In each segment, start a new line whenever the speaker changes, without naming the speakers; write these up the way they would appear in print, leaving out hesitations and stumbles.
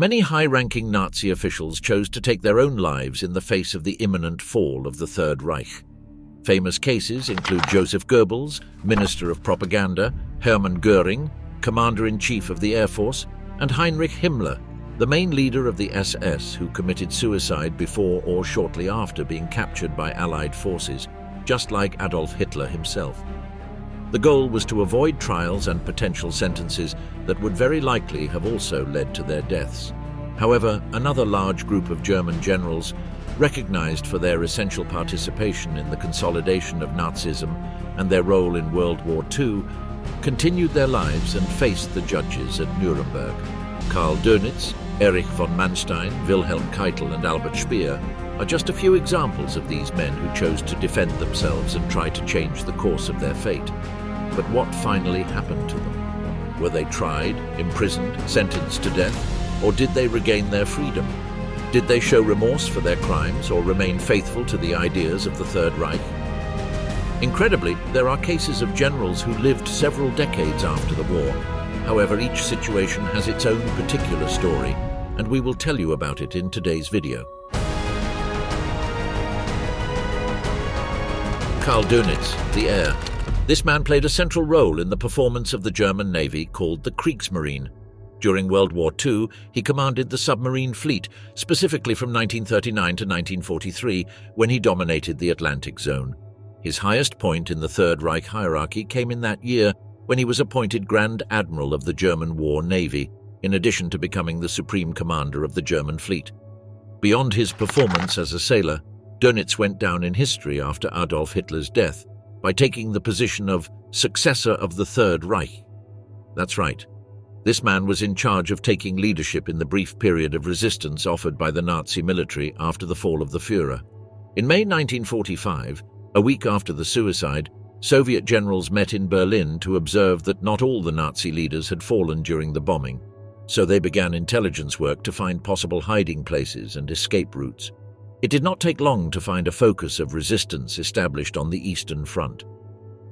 Many high-ranking Nazi officials chose to take their own lives in the face of the imminent fall of the Third Reich. Famous cases include Joseph Goebbels, Minister of Propaganda, Hermann Göring, Commander-in-Chief of the Air Force, and Heinrich Himmler, the main leader of the SS, who committed suicide before or shortly after being captured by Allied forces, just like Adolf Hitler himself. The goal was to avoid trials and potential sentences that would very likely have also led to their deaths. However, another large group of German generals, recognized for their essential participation in the consolidation of Nazism and their role in World War II, continued their lives and faced the judges at Nuremberg. Karl Dönitz, Erich von Manstein, Wilhelm Keitel, and Albert Speer are just a few examples of these men who chose to defend themselves and try to change the course of their fate. But what finally happened to them? Were they tried, imprisoned, sentenced to death, or did they regain their freedom? Did they show remorse for their crimes or remain faithful to the ideas of the Third Reich? Incredibly, there are cases of generals who lived several decades after the war. However, each situation has its own particular story, and we will tell you about it in today's video. Karl Dönitz, the heir. This man played a central role in the performance of the German Navy called the Kriegsmarine. During World War II, he commanded the submarine fleet, specifically from 1939 to 1943, when he dominated the Atlantic zone. His highest point in the Third Reich hierarchy came in that year when he was appointed Grand Admiral of the German War Navy, in addition to becoming the Supreme Commander of the German fleet. Beyond his performance as a sailor, Dönitz went down in history after Adolf Hitler's death by taking the position of successor of the Third Reich. That's right. This man was in charge of taking leadership in the brief period of resistance offered by the Nazi military after the fall of the Führer. In May 1945, a week after the suicide, Soviet generals met in Berlin to observe that not all the Nazi leaders had fallen during the bombing, so they began intelligence work to find possible hiding places and escape routes. It did not take long to find a focus of resistance established on the Eastern Front.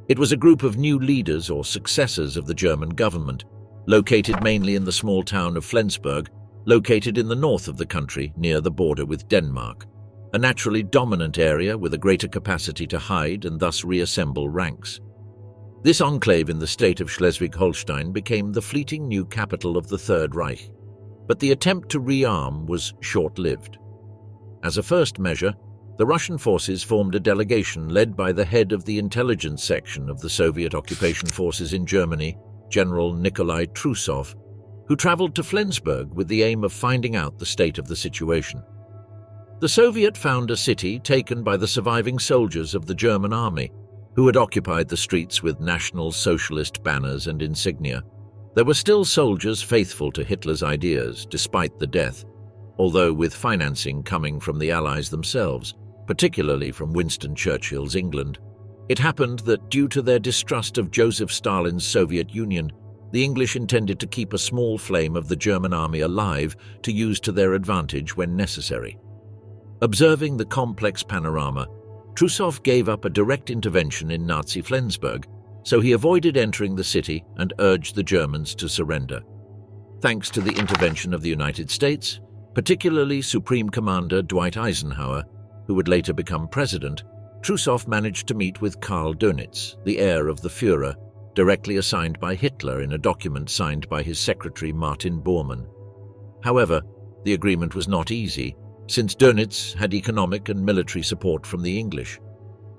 It was a group of new leaders or successors of the German government, located mainly in the small town of Flensburg, located in the north of the country near the border with Denmark, a naturally dominant area with a greater capacity to hide and thus reassemble ranks. This enclave in the state of Schleswig-Holstein became the fleeting new capital of the Third Reich, but the attempt to rearm was short-lived. As a first measure, the Russian forces formed a delegation led by the head of the intelligence section of the Soviet occupation forces in Germany, General Nikolai Trusov, who traveled to Flensburg with the aim of finding out the state of the situation. The Soviet found a city taken by the surviving soldiers of the German army, who had occupied the streets with National Socialist banners and insignia. There were still soldiers faithful to Hitler's ideas despite the death, although with financing coming from the Allies themselves, particularly from Winston Churchill's England. It happened that due to their distrust of Joseph Stalin's Soviet Union, the English intended to keep a small flame of the German army alive to use to their advantage when necessary. Observing the complex panorama, Trusov gave up a direct intervention in Nazi Flensburg, so he avoided entering the city and urged the Germans to surrender. Thanks to the intervention of the United States, particularly Supreme Commander Dwight Eisenhower, who would later become president, Trusov managed to meet with Karl Dönitz, the heir of the Führer, directly assigned by Hitler in a document signed by his secretary Martin Bormann. However, the agreement was not easy, since Dönitz had economic and military support from the English.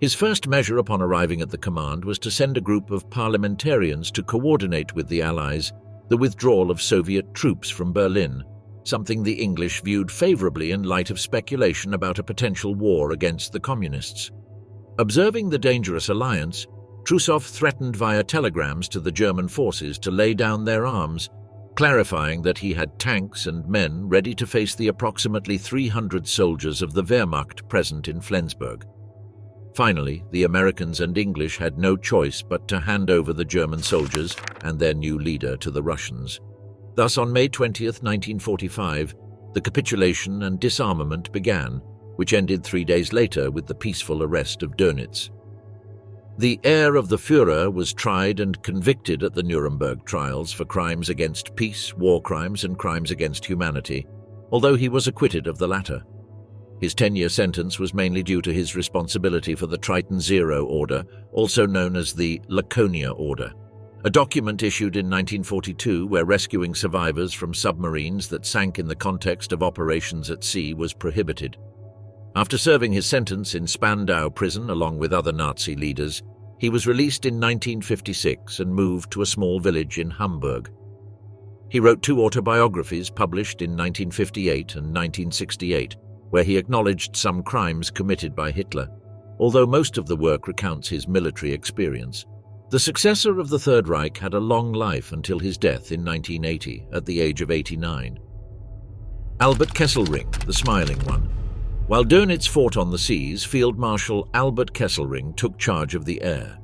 His first measure upon arriving at the command was to send a group of parliamentarians to coordinate with the Allies the withdrawal of Soviet troops from Berlin, something the English viewed favorably in light of speculation about a potential war against the Communists. Observing the dangerous alliance, Trusov threatened via telegrams to the German forces to lay down their arms, clarifying that he had tanks and men ready to face the approximately 300 soldiers of the Wehrmacht present in Flensburg. Finally, the Americans and English had no choice but to hand over the German soldiers and their new leader to the Russians. Thus, on May 20, 1945, the capitulation and disarmament began, which ended 3 days later with the peaceful arrest of Dönitz. The heir of the Führer was tried and convicted at the Nuremberg trials for crimes against peace, war crimes, and crimes against humanity, although he was acquitted of the latter. His 10-year sentence was mainly due to his responsibility for the Triton Zero Order, also known as the Laconia Order, a document issued in 1942 where rescuing survivors from submarines that sank in the context of operations at sea was prohibited. After serving his sentence in Spandau prison along with other Nazi leaders, he was released in 1956 and moved to a small village in Hamburg. He wrote 2 autobiographies published in 1958 and 1968, where he acknowledged some crimes committed by Hitler, although most of the work recounts his military experience. The successor of the Third Reich had a long life until his death in 1980 at the age of 89. Albert Kesselring, the Smiling One. While Dönitz fought on the seas, Field Marshal Albert Kesselring took charge of the air.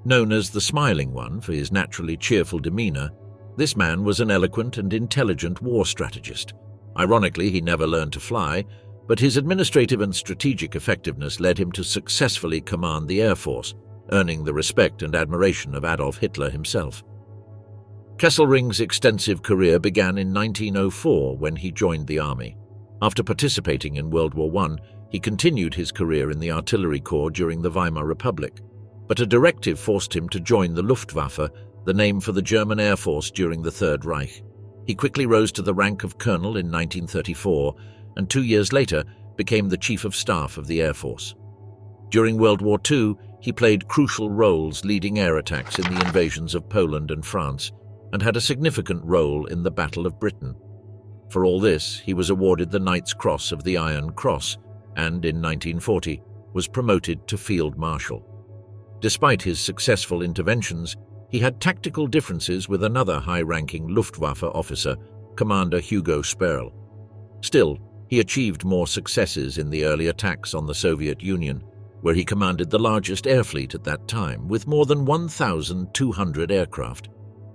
Known as the Smiling One for his naturally cheerful demeanor, this man was an eloquent and intelligent war strategist. Ironically, he never learned to fly, but his administrative and strategic effectiveness led him to successfully command the Air Force, earning the respect and admiration of Adolf Hitler himself. Kesselring's extensive career began in 1904 when he joined the army. After participating in World War I, he continued his career in the Artillery Corps during the Weimar Republic, but a directive forced him to join the Luftwaffe, the name for the German Air Force during the Third Reich. He quickly rose to the rank of colonel in 1934, and 2 years later became the Chief of Staff of the Air Force. During World War II, he played crucial roles leading air attacks in the invasions of Poland and France, and had a significant role in the Battle of Britain. For all this, he was awarded the Knight's Cross of the Iron Cross, and in 1940 was promoted to Field Marshal. Despite his successful interventions, he had tactical differences with another high-ranking Luftwaffe officer, Commander Hugo Sperl. Still, he achieved more successes in the early attacks on the Soviet Union, where he commanded the largest air fleet at that time, with more than 1,200 aircraft.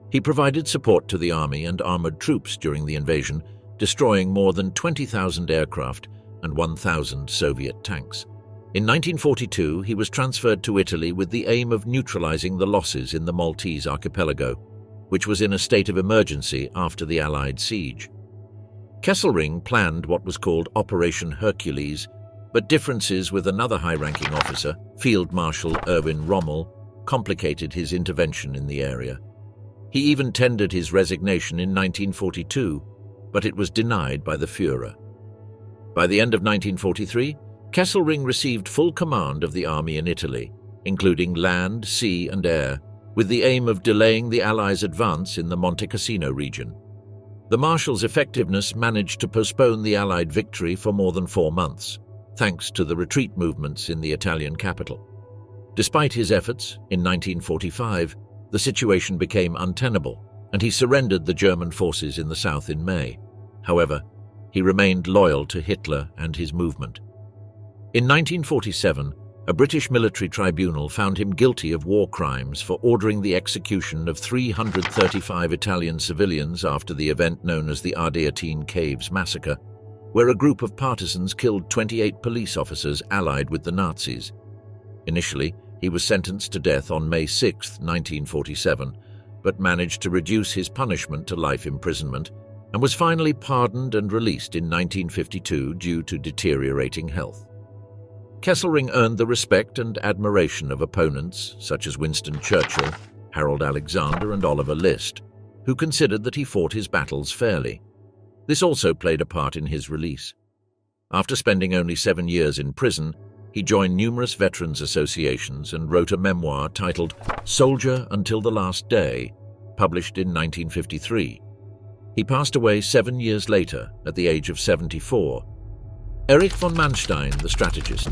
He provided support to the army and armored troops during the invasion, destroying more than 20,000 aircraft and 1,000 Soviet tanks. In 1942, he was transferred to Italy with the aim of neutralizing the losses in the Maltese archipelago, which was in a state of emergency after the Allied siege. Kesselring planned what was called Operation Hercules, but differences with another high-ranking officer, Field Marshal Erwin Rommel, complicated his intervention in the area. He even tendered his resignation in 1942, but it was denied by the Führer. By the end of 1943, Kesselring received full command of the army in Italy, including land, sea, and air, with the aim of delaying the Allies' advance in the Monte Cassino region. The Marshal's effectiveness managed to postpone the Allied victory for more than 4 months, thanks to the retreat movements in the Italian capital. Despite his efforts, in 1945, the situation became untenable, and he surrendered the German forces in the south in May. However, he remained loyal to Hitler and his movement. In 1947, a British military tribunal found him guilty of war crimes for ordering the execution of 335 Italian civilians after the event known as the Ardeatine Caves Massacre, where a group of partisans killed 28 police officers allied with the Nazis. Initially, he was sentenced to death on May 6, 1947, but managed to reduce his punishment to life imprisonment and was finally pardoned and released in 1952 due to deteriorating health. Kesselring earned the respect and admiration of opponents such as Winston Churchill, Harold Alexander, and Oliver List, who considered that he fought his battles fairly. This also played a part in his release. After spending only 7 years in prison, he joined numerous veterans associations and wrote a memoir titled Soldier Until the Last Day, published in 1953. He passed away 7 years later at the age of 74. Erich von Manstein, the strategist.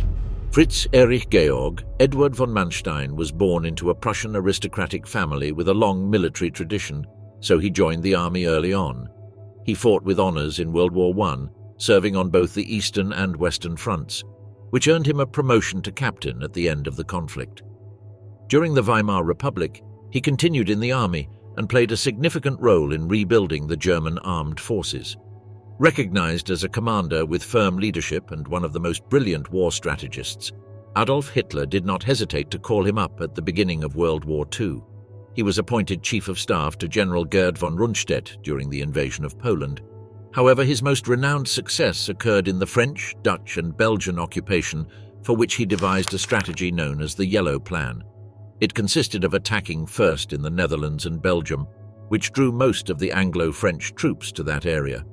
Fritz Erich Georg Edward von Manstein was born into a Prussian aristocratic family with a long military tradition, so he joined the army early on. He fought with honors in World War I, serving on both the Eastern and Western fronts, which earned him a promotion to captain at the end of the conflict. During the Weimar Republic, he continued in the army and played a significant role in rebuilding the German armed forces. Recognized as a commander with firm leadership and one of the most brilliant war strategists, Adolf Hitler did not hesitate to call him up at the beginning of World War II. He was appointed Chief of Staff to General Gerd von Rundstedt during the invasion of Poland. However, his most renowned success occurred in the French, Dutch, and Belgian occupation, for which he devised a strategy known as the Yellow Plan. It consisted of attacking first in the Netherlands and Belgium, which drew most of the Anglo-French troops to that area.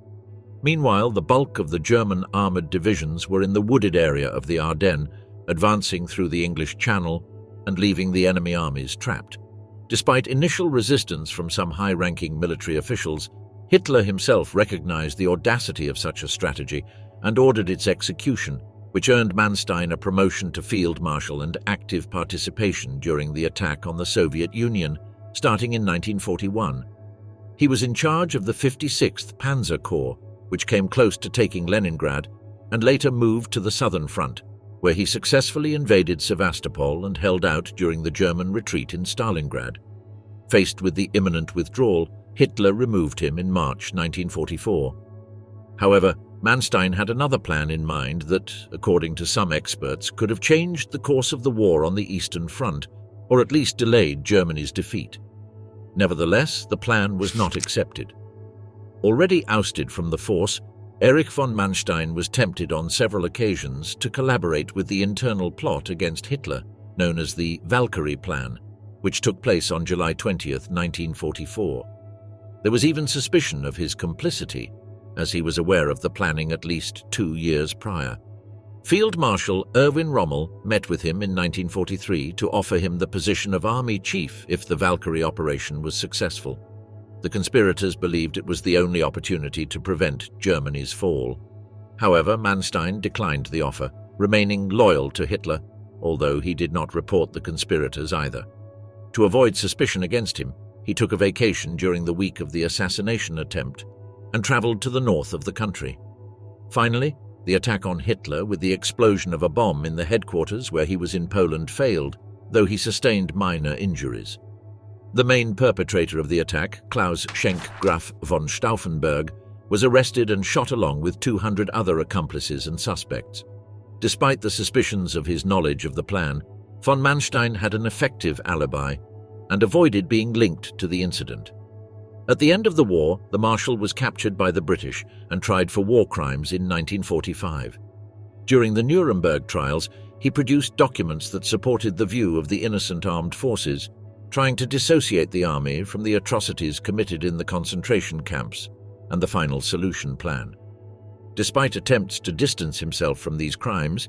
Meanwhile, the bulk of the German armoured divisions were in the wooded area of the Ardennes, advancing through the English Channel and leaving the enemy armies trapped. Despite initial resistance from some high-ranking military officials, Hitler himself recognized the audacity of such a strategy and ordered its execution, which earned Manstein a promotion to Field Marshal and active participation during the attack on the Soviet Union, starting in 1941. He was in charge of the 56th Panzer Corps, which came close to taking Leningrad, and later moved to the southern front, where he successfully invaded Sevastopol and held out during the German retreat in Stalingrad. Faced with the imminent withdrawal, Hitler removed him in March 1944. However, Manstein had another plan in mind that, according to some experts, could have changed the course of the war on the Eastern Front, or at least delayed Germany's defeat. Nevertheless, the plan was not accepted. Already ousted from the force, Erich von Manstein was tempted on several occasions to collaborate with the internal plot against Hitler, known as the Valkyrie Plan, which took place on July 20, 1944. There was even suspicion of his complicity, as he was aware of the planning at least 2 years prior. Field Marshal Erwin Rommel met with him in 1943 to offer him the position of Army Chief if the Valkyrie operation was successful. The conspirators believed it was the only opportunity to prevent Germany's fall. However, Manstein declined the offer, remaining loyal to Hitler, although he did not report the conspirators either. To avoid suspicion against him, he took a vacation during the week of the assassination attempt and traveled to the north of the country. Finally, the attack on Hitler with the explosion of a bomb in the headquarters where he was in Poland failed, though he sustained minor injuries. The main perpetrator of the attack, Klaus Schenk Graf von Stauffenberg, was arrested and shot along with 200 other accomplices and suspects. Despite the suspicions of his knowledge of the plan, von Manstein had an effective alibi and avoided being linked to the incident. At the end of the war, the Marshal was captured by the British and tried for war crimes in 1945. During the Nuremberg trials, he produced documents that supported the view of the innocent armed forces, trying to dissociate the army from the atrocities committed in the concentration camps and the final solution plan. Despite attempts to distance himself from these crimes,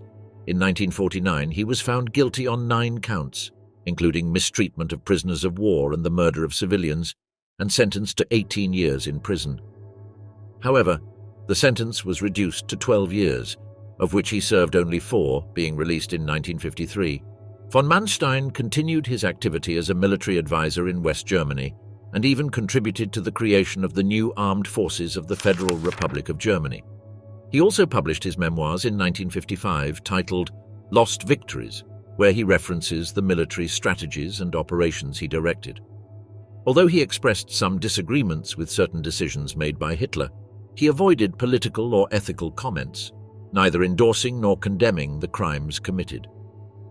in 1949 he was found guilty on 9 counts, including mistreatment of prisoners of war and the murder of civilians, and sentenced to 18 years in prison. However, the sentence was reduced to 12 years, of which he served only 4, being released in 1953. Von Manstein continued his activity as a military advisor in West Germany and even contributed to the creation of the new armed forces of the Federal Republic of Germany. He also published his memoirs in 1955 titled Lost Victories, where he references the military strategies and operations he directed. Although he expressed some disagreements with certain decisions made by Hitler, he avoided political or ethical comments, neither endorsing nor condemning the crimes committed.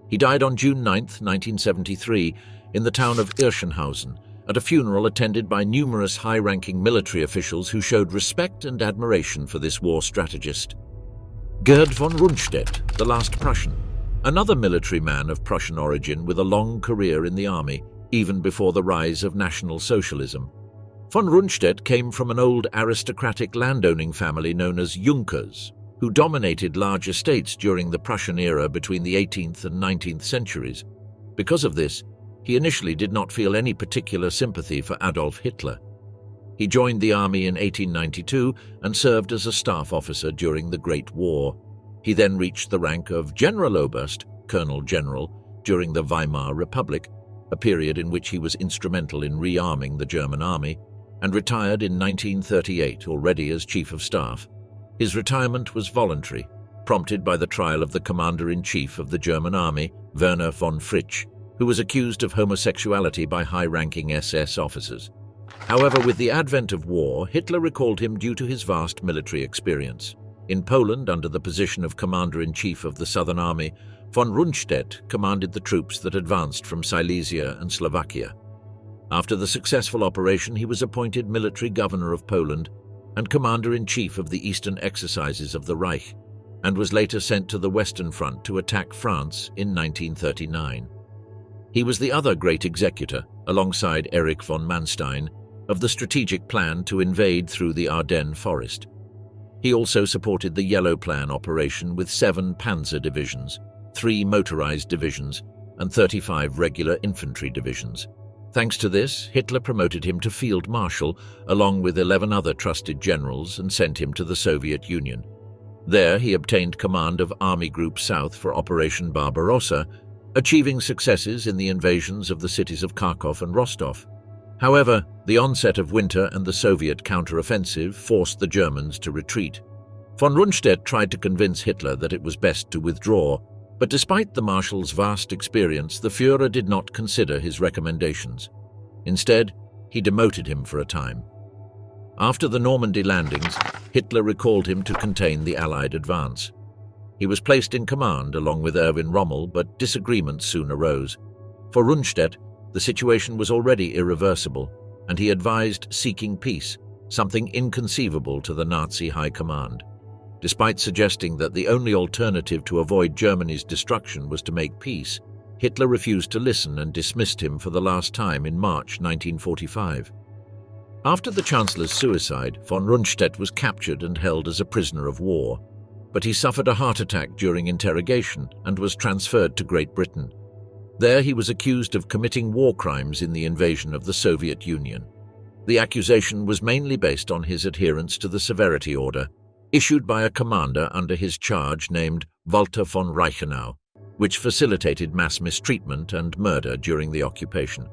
He died on June 9, 1973, in the town of Irschenhausen, at a funeral attended by numerous high-ranking military officials who showed respect and admiration for this war strategist. Gerd von Rundstedt, the last Prussian, another military man of Prussian origin with a long career in the army, even before the rise of National Socialism. Von Rundstedt came from an old aristocratic landowning family known as Junkers, who dominated large estates during the Prussian era between the 18th and 19th centuries. Because of this, he initially did not feel any particular sympathy for Adolf Hitler. He joined the army in 1892 and served as a staff officer during the Great War. He then reached the rank of Generaloberst, Colonel General, during the Weimar Republic, a period in which he was instrumental in rearming the German army, and retired in 1938, already as Chief of Staff. His retirement was voluntary, prompted by the trial of the Commander-in-Chief of the German Army, Werner von Fritsch, who was accused of homosexuality by high-ranking SS officers. However, with the advent of war, Hitler recalled him due to his vast military experience. In Poland, under the position of Commander-in-Chief of the Southern Army, von Rundstedt commanded the troops that advanced from Silesia and Slovakia. After the successful operation, he was appointed military governor of Poland and Commander-in-Chief of the Eastern exercises of the Reich, and was later sent to the Western Front to attack France in 1939. He was the other great executor, alongside Erich von Manstein, of the strategic plan to invade through the Ardennes forest. He also supported the Yellow Plan operation with 7 panzer divisions, 3 motorized divisions, and 35 regular infantry divisions. Thanks to this, Hitler promoted him to Field Marshal, along with 11 other trusted generals, and sent him to the Soviet Union. There he obtained command of Army Group South for Operation Barbarossa, achieving successes in the invasions of the cities of Kharkov and Rostov. However, the onset of winter and the Soviet counter-offensive forced the Germans to retreat. Von Rundstedt tried to convince Hitler that it was best to withdraw, but despite the Marshal's vast experience, the Führer did not consider his recommendations. Instead, he demoted him for a time. After the Normandy landings, Hitler recalled him to contain the Allied advance. He was placed in command along with Erwin Rommel, but disagreements soon arose. For Rundstedt, the situation was already irreversible, and he advised seeking peace, something inconceivable to the Nazi high command. Despite suggesting that the only alternative to avoid Germany's destruction was to make peace, Hitler refused to listen and dismissed him for the last time in March 1945. After the Chancellor's suicide, von Rundstedt was captured and held as a prisoner of war, but he suffered a heart attack during interrogation and was transferred to Great Britain. There he was accused of committing war crimes in the invasion of the Soviet Union. The accusation was mainly based on his adherence to the severity order, issued by a commander under his charge named Walter von Reichenau, which facilitated mass mistreatment and murder during the occupation.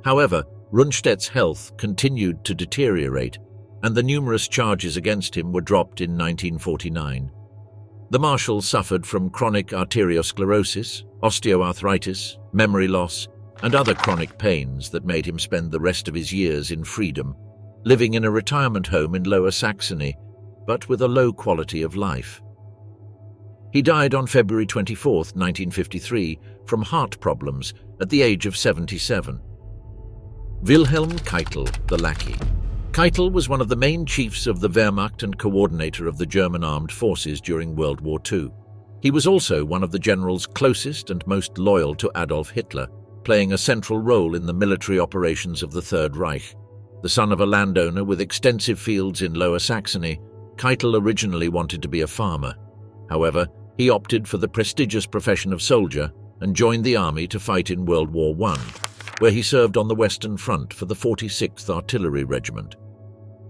However, Rundstedt's health continued to deteriorate, and the numerous charges against him were dropped in 1949. The Marshal suffered from chronic arteriosclerosis, osteoarthritis, memory loss, and other chronic pains that made him spend the rest of his years in freedom, living in a retirement home in Lower Saxony, but with a low quality of life. He died on February 24, 1953, from heart problems at the age of 77. Wilhelm Keitel, the lackey. Keitel was one of the main chiefs of the Wehrmacht and coordinator of the German armed forces during World War II. He was also one of the generals closest and most loyal to Adolf Hitler, playing a central role in the military operations of the Third Reich. The son of a landowner with extensive fields in Lower Saxony, Keitel originally wanted to be a farmer. However, he opted for the prestigious profession of soldier and joined the army to fight in World War I, where he served on the Western Front for the 46th Artillery Regiment.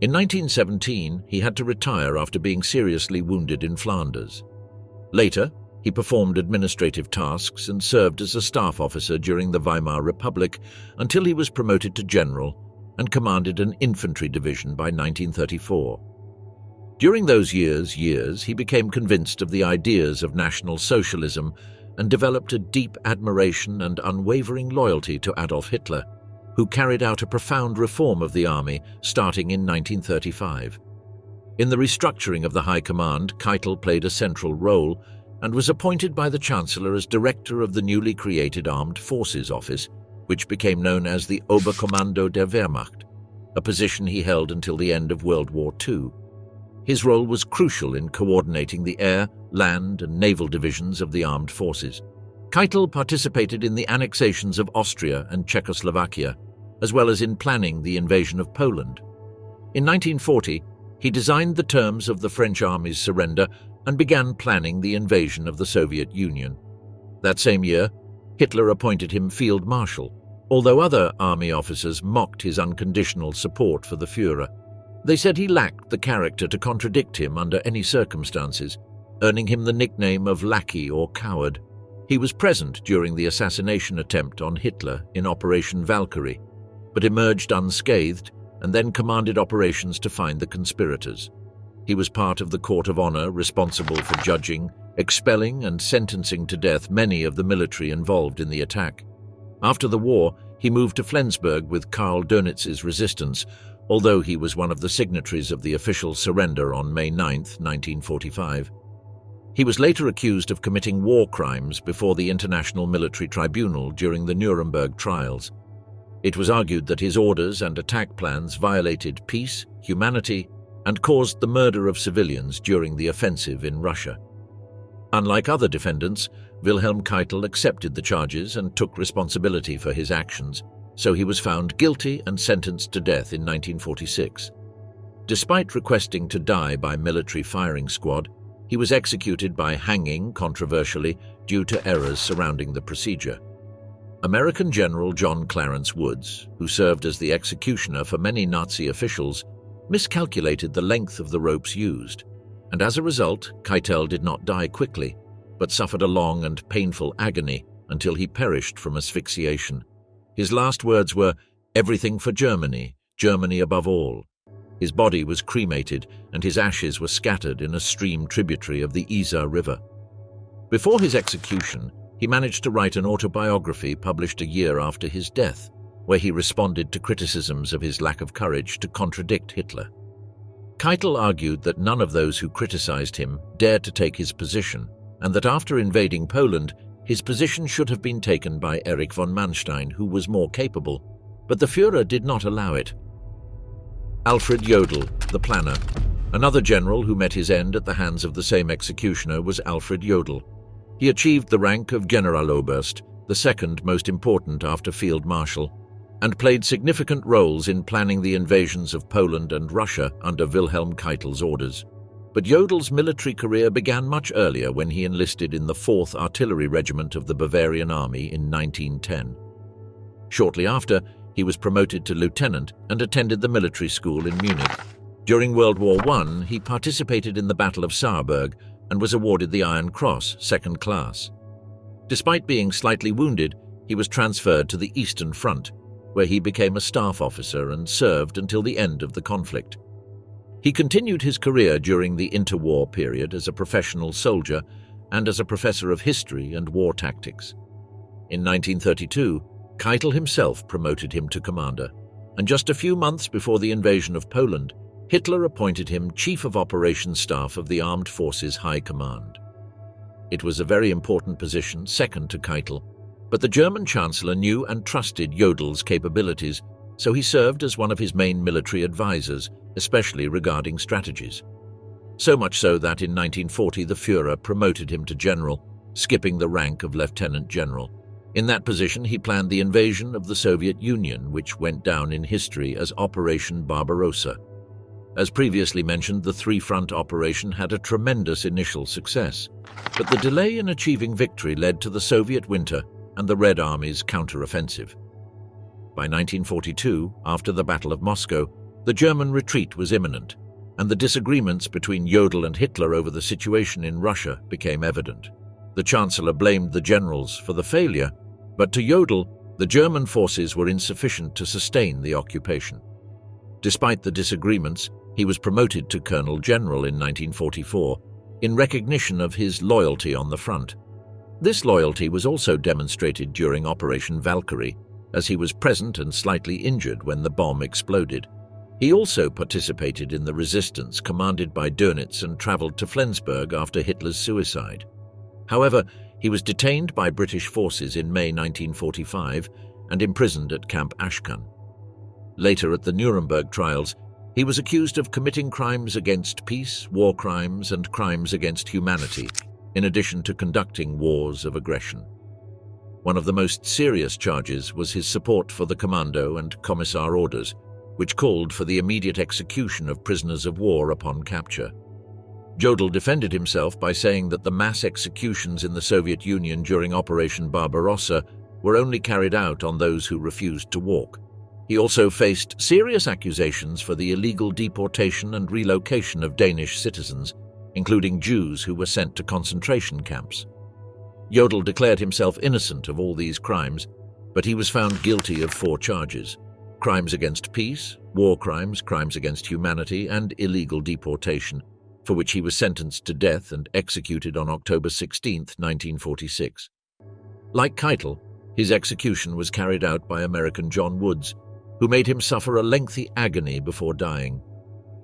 In 1917, he had to retire after being seriously wounded in Flanders. Later, he performed administrative tasks and served as a staff officer during the Weimar Republic until he was promoted to general and commanded an infantry division by 1934. During those years, he became convinced of the ideas of National Socialism and developed a deep admiration and unwavering loyalty to Adolf Hitler, who carried out a profound reform of the army starting in 1935. In the restructuring of the High Command, Keitel played a central role and was appointed by the Chancellor as director of the newly created Armed Forces Office, which became known as the Oberkommando der Wehrmacht, a position he held until the end of World War II. His role was crucial in coordinating the air, land, and naval divisions of the armed forces. Keitel participated in the annexations of Austria and Czechoslovakia, as well as in planning the invasion of Poland. In 1940, he designed the terms of the French army's surrender and began planning the invasion of the Soviet Union. That same year, Hitler appointed him Field Marshal, although other army officers mocked his unconditional support for the Führer. They said he lacked the character to contradict him under any circumstances, earning him the nickname of lackey or coward. He was present during the assassination attempt on Hitler in Operation Valkyrie, but emerged unscathed and then commanded operations to find the conspirators. He was part of the Court of Honor responsible for judging, expelling, and sentencing to death many of the military involved in the attack. After the war, he moved to Flensburg with Karl Dönitz's resistance, although he was one of the signatories of the official surrender on May 9, 1945. He was later accused of committing war crimes before the International Military Tribunal during the Nuremberg trials. It was argued that his orders and attack plans violated peace, humanity, and caused the murder of civilians during the offensive in Russia. Unlike other defendants, Wilhelm Keitel accepted the charges and took responsibility for his actions, so he was found guilty and sentenced to death in 1946. Despite requesting to die by military firing squad, he was executed by hanging, controversially, due to errors surrounding the procedure. American General John Clarence Woods, who served as the executioner for many Nazi officials, miscalculated the length of the ropes used, and as a result, Keitel did not die quickly, but suffered a long and painful agony until he perished from asphyxiation. His last words were, "Everything for Germany, Germany above all." His body was cremated and his ashes were scattered in a stream tributary of the Isar River. Before his execution, he managed to write an autobiography published a year after his death, where he responded to criticisms of his lack of courage to contradict Hitler. Keitel argued that none of those who criticized him dared to take his position, and that after invading Poland, his position should have been taken by Erich von Manstein, who was more capable, but the Führer did not allow it. Alfred Jodl, the planner. Another general who met his end at the hands of the same executioner was Alfred Jodl. He achieved the rank of Generaloberst, the second most important after Field Marshal, and played significant roles in planning the invasions of Poland and Russia under Wilhelm Keitel's orders. But Jodl's military career began much earlier when he enlisted in the 4th Artillery Regiment of the Bavarian Army in 1910. Shortly after, he was promoted to lieutenant and attended the military school in Munich. During World War I, he participated in the Battle of Saarburg and was awarded the Iron Cross, second class. Despite being slightly wounded, he was transferred to the Eastern Front, where he became a staff officer and served until the end of the conflict. He continued his career during the interwar period as a professional soldier and as a professor of history and war tactics. In 1932, Keitel himself promoted him to commander, and just a few months before the invasion of Poland, Hitler appointed him Chief of Operations Staff of the Armed Forces High Command. It was a very important position, second to Keitel, but the German Chancellor knew and trusted Jodl's capabilities, so he served as one of his main military advisors, especially regarding strategies. So much so that in 1940 the Führer promoted him to general, skipping the rank of lieutenant general. In that position he planned the invasion of the Soviet Union, which went down in history as Operation Barbarossa. As previously mentioned, the three-front operation had a tremendous initial success, but the delay in achieving victory led to the Soviet winter and the Red Army's counter-offensive. By 1942, after the Battle of Moscow, the German retreat was imminent, and the disagreements between Jodl and Hitler over the situation in Russia became evident. The Chancellor blamed the generals for the failure, but to Jodl, the German forces were insufficient to sustain the occupation. Despite the disagreements, he was promoted to Colonel General in 1944, in recognition of his loyalty on the front. This loyalty was also demonstrated during Operation Valkyrie, as he was present and slightly injured when the bomb exploded. He also participated in the resistance commanded by Dönitz and travelled to Flensburg after Hitler's suicide. However, he was detained by British forces in May 1945 and imprisoned at Camp Ashkan. Later at the Nuremberg trials, he was accused of committing crimes against peace, war crimes, and crimes against humanity, in addition to conducting wars of aggression. One of the most serious charges was his support for the Commando and Commissar orders, which called for the immediate execution of prisoners of war upon capture. Jodl defended himself by saying that the mass executions in the Soviet Union during Operation Barbarossa were only carried out on those who refused to walk. He also faced serious accusations for the illegal deportation and relocation of Danish citizens, including Jews who were sent to concentration camps. Jodl declared himself innocent of all these crimes, but he was found guilty of 4 charges: crimes against peace, war crimes, crimes against humanity, and illegal deportation, for which he was sentenced to death and executed on October 16, 1946. Like Keitel, his execution was carried out by American John Woods, who made him suffer a lengthy agony before dying.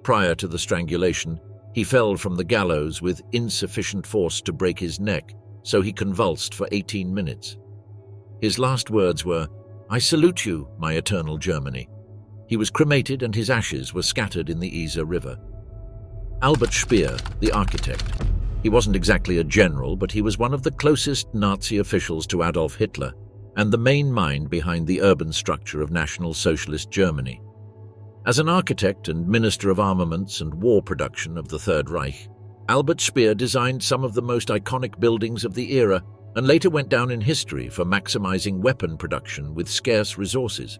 Prior to the strangulation, he fell from the gallows with insufficient force to break his neck, so he convulsed for 18 minutes. His last words were, "I salute you, my eternal Germany." He was cremated and his ashes were scattered in the Isar River. Albert Speer, the architect. He wasn't exactly a general, but he was one of the closest Nazi officials to Adolf Hitler and the main mind behind the urban structure of National Socialist Germany. As an architect and Minister of Armaments and War Production of the Third Reich, Albert Speer designed some of the most iconic buildings of the era and later went down in history for maximizing weapon production with scarce resources.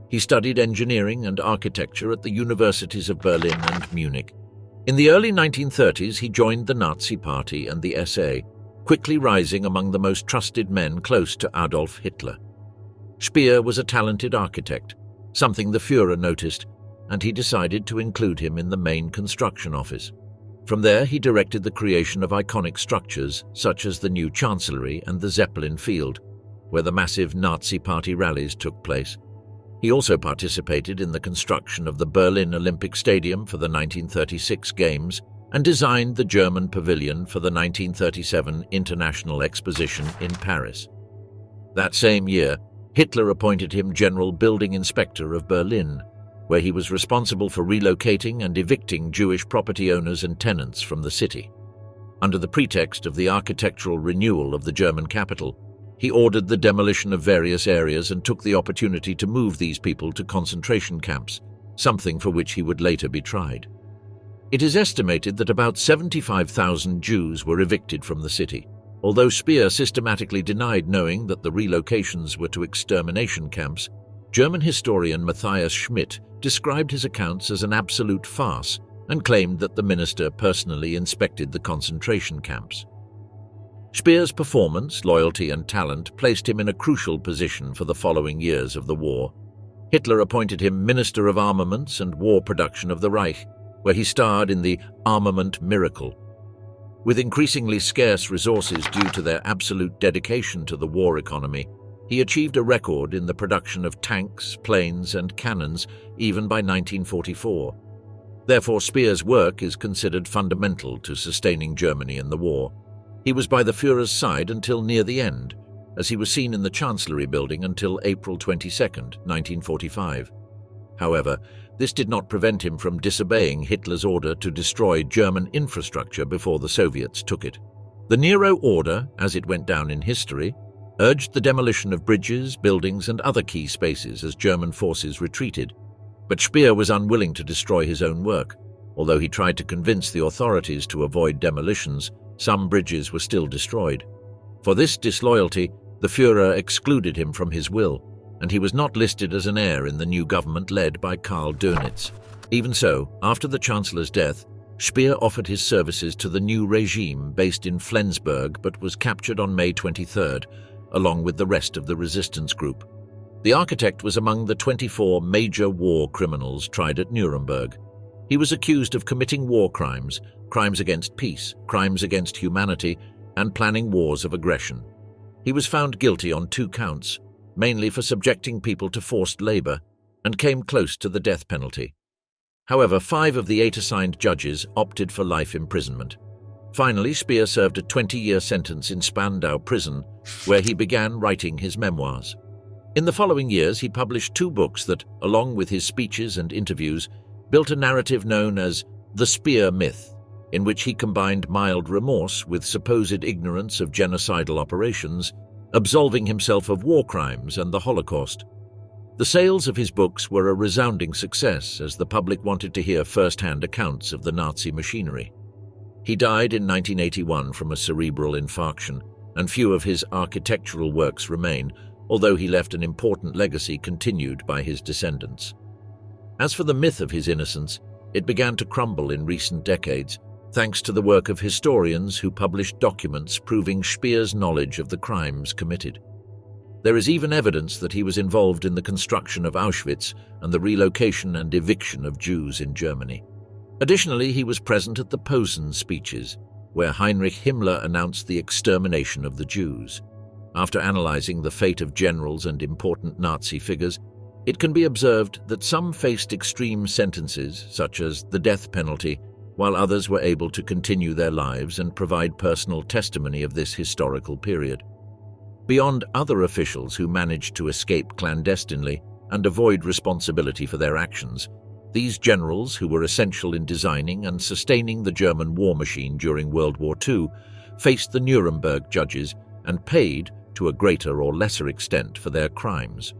He studied engineering and architecture at the universities of Berlin and Munich. In the early 1930s, he joined the Nazi Party and the SA, quickly rising among the most trusted men close to Adolf Hitler. Speer was a talented architect, something the Führer noticed, and he decided to include him in the main construction office. From there, he directed the creation of iconic structures such as the new Chancellery and the Zeppelin Field, where the massive Nazi Party rallies took place. He also participated in the construction of the Berlin Olympic Stadium for the 1936 Games and designed the German Pavilion for the 1937 International Exposition in Paris. That same year, Hitler appointed him General Building Inspector of Berlin, where he was responsible for relocating and evicting Jewish property owners and tenants from the city. Under the pretext of the architectural renewal of the German capital, he ordered the demolition of various areas and took the opportunity to move these people to concentration camps, something for which he would later be tried. It is estimated that about 75,000 Jews were evicted from the city, although Speer systematically denied knowing that the relocations were to extermination camps. German historian Matthias Schmidt described his accounts as an absolute farce and claimed that the minister personally inspected the concentration camps. Speer's performance, loyalty and talent placed him in a crucial position for the following years of the war. Hitler appointed him Minister of Armaments and War Production of the Reich, where he starred in the Armament Miracle. With increasingly scarce resources due to their absolute dedication to the war economy, he achieved a record in the production of tanks, planes and cannons even by 1944. Therefore, Speer's work is considered fundamental to sustaining Germany in the war. He was by the Führer's side until near the end, as he was seen in the Chancellery building until April 22, 1945. However, this did not prevent him from disobeying Hitler's order to destroy German infrastructure before the Soviets took it. The Nero Order, as it went down in history, urged the demolition of bridges, buildings and other key spaces as German forces retreated, but Speer was unwilling to destroy his own work. Although he tried to convince the authorities to avoid demolitions, some bridges were still destroyed. For this disloyalty, the Führer excluded him from his will, and he was not listed as an heir in the new government led by Karl Dönitz. Even so, after the Chancellor's death, Speer offered his services to the new regime based in Flensburg but was captured on May 23rd, along with the rest of the resistance group. The architect was among the 24 major war criminals tried at Nuremberg. He was accused of committing war crimes, crimes against peace, crimes against humanity, and planning wars of aggression. He was found guilty on 2 counts, mainly for subjecting people to forced labor, and came close to the death penalty. However, 5 of the 8 assigned judges opted for life imprisonment. Finally, Speer served a 20-year sentence in Spandau prison, where he began writing his memoirs. In the following years, he published 2 books that, along with his speeches and interviews, built a narrative known as the Speer myth, in which he combined mild remorse with supposed ignorance of genocidal operations, absolving himself of war crimes and the Holocaust. The sales of his books were a resounding success, as the public wanted to hear first-hand accounts of the Nazi machinery. He died in 1981 from a cerebral infarction, and few of his architectural works remain, although he left an important legacy continued by his descendants. As for the myth of his innocence, it began to crumble in recent decades, thanks to the work of historians who published documents proving Speer's knowledge of the crimes committed. There is even evidence that he was involved in the construction of Auschwitz and the relocation and eviction of Jews in Germany. Additionally, he was present at the Posen speeches, where Heinrich Himmler announced the extermination of the Jews. After analyzing the fate of generals and important Nazi figures, It can be observed that some faced extreme sentences, such as the death penalty, while others were able to continue their lives and provide personal testimony of this historical period. Beyond other officials who managed to escape clandestinely and avoid responsibility for their actions, these generals, who were essential in designing and sustaining the German war machine during World War II, faced the Nuremberg judges and paid, to a greater or lesser extent, for their crimes.